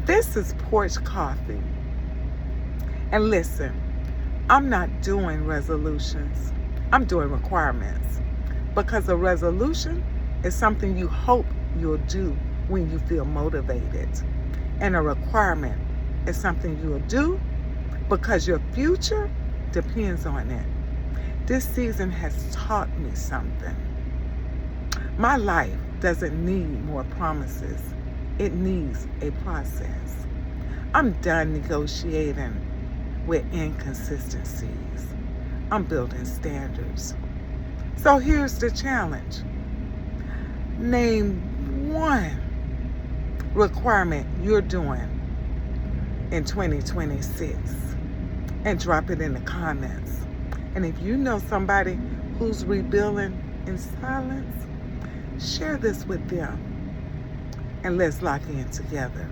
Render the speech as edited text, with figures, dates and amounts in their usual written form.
This is Porch Coffee. And listen, I'm not doing resolutions. I'm doing requirements. Because a resolution is something you hope you'll do when you feel motivated. And a requirement is something you'll do because your future depends on it. This season has taught me something. My life doesn't need more promises. It needs a process. I'm done negotiating with inconsistencies. I'm building standards. So here's the challenge. Name one requirement you're doing in 2026 and drop it in the comments. And if you know somebody who's rebuilding in silence, share this with them and let's lock in together.